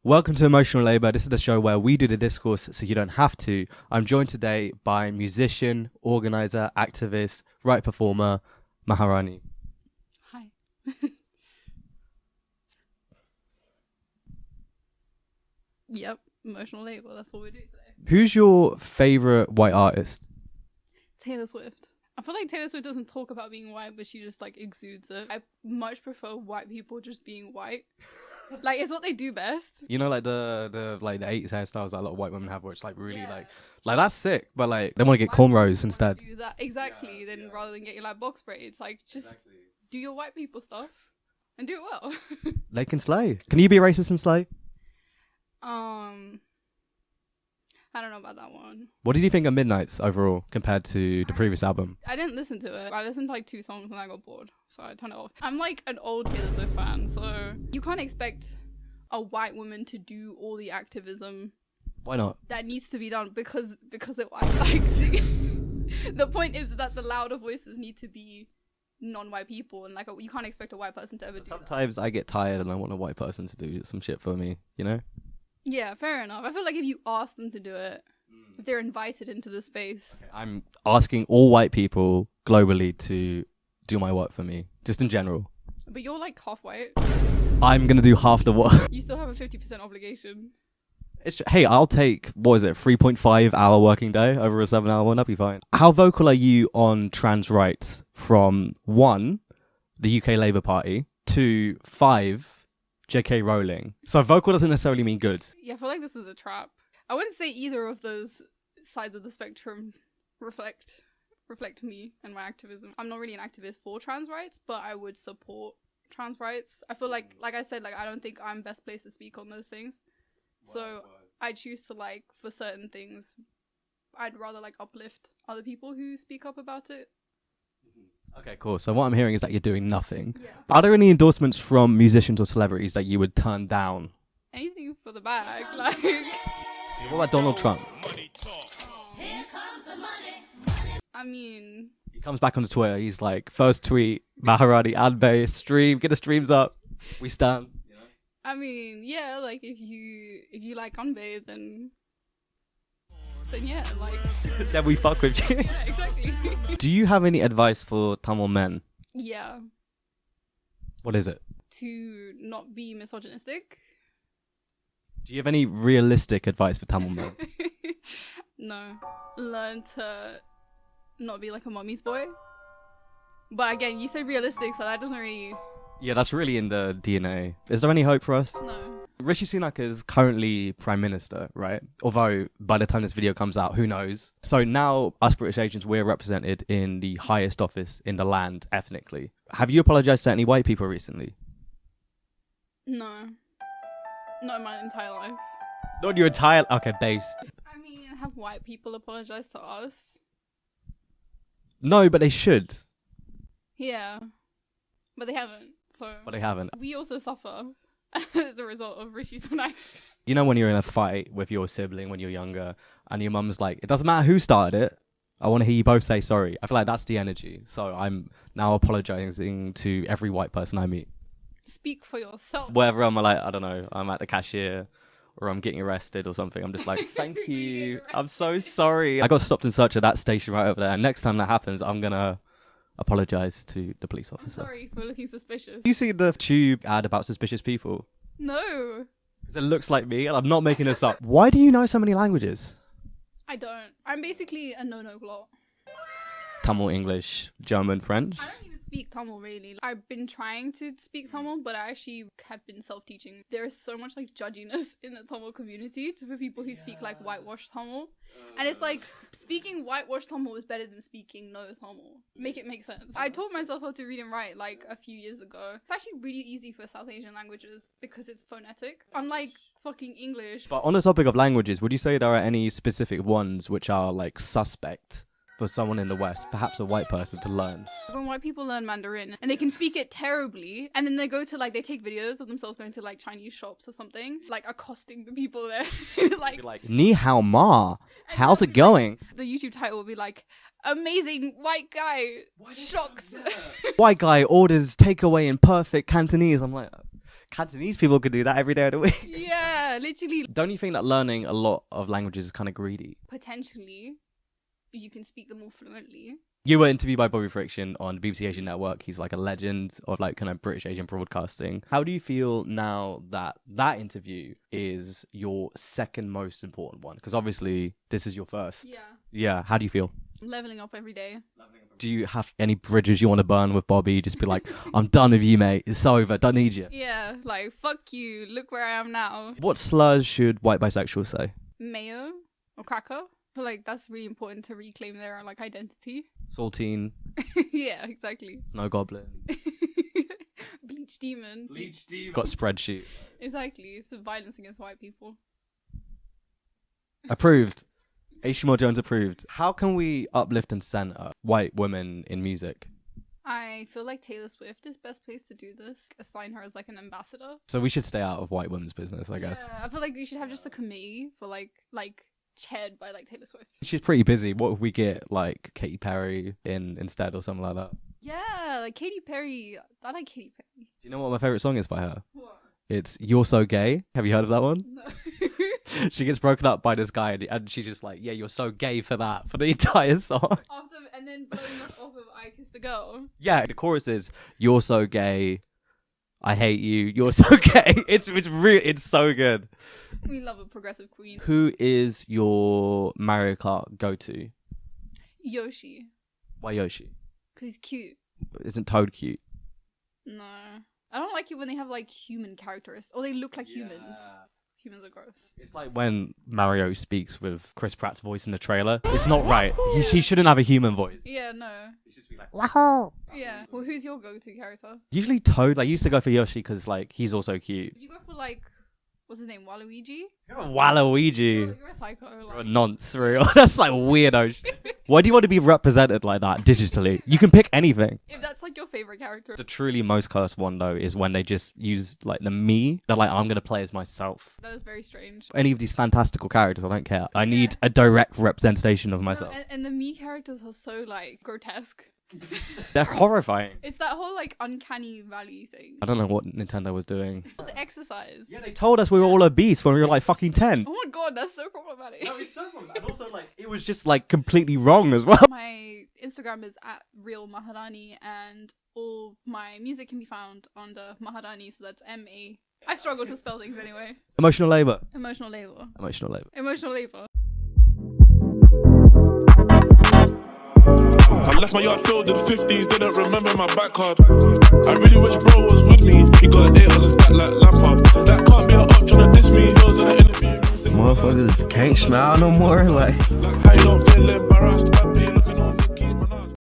Welcome to Emotional Labour. This is the show where we do the discourse so you don't have to. I'm joined today by musician, organiser, activist, right performer, MAHARANI. Hi. Yep, emotional labour, that's what we do today. Who's your favourite white artist? Taylor Swift. I feel like Taylor Swift doesn't talk about being white, but she just like exudes it. I much prefer white people just being white. Like, it's what they do best. You know, like the 80s hairstyles that a lot of white women have, where it's like really like that's sick, but like they want to get cornrows instead. Do that exactly. Then rather than getting like box braids, like just do your white people stuff and do it well. They can slay. Can you be racist and slay? I don't know about that one. What did you think of Midnights overall compared to the previous album? I didn't listen to it. I listened to like 2 songs and I got bored, so I turned it off. I'm like an old Taylor Swift fan, so you can't expect a white woman to do all the activism. Why not? That needs to be done because it like the point is that the louder voices need to be non-white people, and like you can't expect a white person to ever do that. Sometimes I get tired and I want a white person to do some shit for me, you know? Yeah, fair enough. I feel like if you ask them to do it, if they're invited into the space. Okay, I'm asking all white people globally to do my work for me, just in general. But you're like half white. I'm going to do half the work. You still have a 50% obligation. Hey, I'll take, 3.5 hour working day over a 7 hour one, that'd be fine. How vocal are you on trans rights from 1, the UK Labour Party, to 5, JK Rowling? So vocal doesn't necessarily mean good. Yeah, I feel like this is a trap. I wouldn't say either of those sides of the spectrum reflect me and my activism. I'm not really an activist for trans rights, but I would support trans rights. I feel like I said, like I don't think I'm best placed to speak on those things. So I choose to like, for certain things, I'd rather like uplift other people who speak up about it. Okay, cool. So what I'm hearing is that you're doing nothing. Yeah. Are there any endorsements from musicians or celebrities that you would turn down? Anything for the bag, like. What about Donald Trump? I mean, he comes back on Twitter. He's like, first tweet, MAHARANI ad base, stream, get the streams up. We stand. You know? I mean, yeah, like if you like Unbathed, then yeah, like. Then we fuck with you. Yeah, exactly. Do you have any advice for Tamil men? Yeah. What is it? To not be misogynistic. Do you have any realistic advice for Tamil men? No. Learn to not be like a mommy's boy. But again, you said realistic, so that doesn't really... Yeah, that's really in the DNA. Is there any hope for us? No. Rishi Sunak is currently Prime Minister, right? Although, by the time this video comes out, who knows? So now, us British Asians, we're represented in the highest office in the land, ethnically. Have you apologised to any white people recently? No. Not in my entire life. Not your entire... Okay, based. I mean, have white people apologised to us? No, but they should. Yeah. But they haven't, so... But they haven't. We also suffer as a result of Rishi Sunak. You know when you're in a fight with your sibling when you're younger and your mum's like, it doesn't matter who started it, I want to hear you both say sorry. I feel like that's the energy. So I'm now apologising to every white person I meet. Speak for yourself. Wherever I'm like, I don't know, I'm at the cashier or I'm getting arrested or something, I'm just like, thank you. I'm so sorry. I got stopped and searched at that station right over there. And next time that happens, I'm going to apologise to the police officer. I'm sorry for looking suspicious. You see the Tube ad about suspicious people? No. Because it looks like me and I'm not making this up. Why do you know so many languages? I don't. I'm basically a no-no glot. Tamil, English, German, French? I don't even speak Tamil really. I've been trying to speak Tamil, but I actually have been self-teaching. There is so much like judginess in the Tamil community for people who speak like whitewashed Tamil. And it's like, speaking whitewashed Tamil is better than speaking no Tamil. Make it make sense. I taught myself how to read and write like a few years ago. It's actually really easy for South Asian languages because it's phonetic. Unlike fucking English. But on the topic of languages, would you say there are any specific ones which are like suspect for someone in the West, perhaps a white person, to learn? When white people learn Mandarin and they can speak it terribly, and then they go to like, they take videos of themselves going to like Chinese shops or something, like accosting the people there. like Ni hao ma, how's it going? The YouTube title will be like, amazing white guy shocks. White guy orders takeaway in perfect Cantonese. I'm like, Cantonese people could do that every day of the week. Yeah, literally. Don't you think that learning a lot of languages is kind of greedy? Potentially, you can speak them all fluently. You were interviewed by Bobby Friction on the BBC Asian Network. He's like a legend of like kind of British Asian broadcasting. How do you feel now that that interview is your second most important one? Because obviously this is your first. Yeah. Yeah. How do you feel? Leveling up every day. Do you have any bridges you want to burn with Bobby? Just be like, I'm done with you, mate. It's over. Don't need you. Yeah, like, fuck you. Look where I am now. What slurs should white bisexuals say? Mayo or cracker. I feel like that's really important to reclaim their like identity. Saltine. Yeah, exactly. Snow goblin. Bleach demon. Got spreadsheet. Exactly. It's violence against white people. Approved. htmljones approved. How can we uplift and center white women in music? I feel like Taylor Swift is best placed to do this. Assign her as like an ambassador. So we should stay out of white women's business, I guess. Yeah, I feel like we should have just a committee for like chaired by like Taylor Swift. She's pretty busy. What if we get like Katy Perry in instead or something like that? Yeah, like Katy Perry. I like Katy Perry. Do you know what my favorite song is by her? What? It's You're So Gay. Have you heard of that one? No. She gets broken up by this guy and she's just like, yeah, you're so gay for that, for the entire song. And then blowing up off of I Kiss the Girl. Yeah, the chorus is, you're so gay, I hate you, you're so gay. It's so good. We love a progressive queen. Who is your Mario Kart go-to? Yoshi. Why Yoshi? Because he's cute. Isn't Toad cute? No. I don't like it when they have like human characteristics. Or they look like humans. Humans are gross. It's like when Mario speaks with Chris Pratt's voice in the trailer. It's not right. He shouldn't have a human voice. Yeah, no. He should just be like, Wahoo! Yeah. Well, who's your go-to character? usually Toad. I used to go for Yoshi because like he's also cute. You go for like, what's his name? Waluigi? You're a Waluigi. You're a psycho. You're a Like. nonce, real. That's like weirdo shit. Why do you want to be represented like that digitally? You can pick anything. If that's like your favorite character. The truly most cursed one though is when they just use like the me. They're like, I'm gonna play as myself. That is very strange. Any of these fantastical characters, I don't care. I need a direct representation of myself. And the me characters are so like grotesque. They're horrifying. It's that whole like uncanny valley thing. I don't know what Nintendo was doing. It's exercise. Yeah, they told us we were all obese when we were like fucking 10. Oh my god, that's so problematic. No, it's so wrong. And also, like, it was just like completely wrong as well. My Instagram is at real Maharani, and all my music can be found under Maharani, so that's M-A. I struggle to spell things anyway. Emotional labor. Emotional labor. Emotional labor. Emotional labor. I left my yard filled in the 50s, didn't remember my back card. I really wish bro was with me, he got an 8 on his back like Lampard. That can't be a up trying to diss me, he was in an interview. Motherfuckers can't smile no more. Like, I don't feel embarrassed.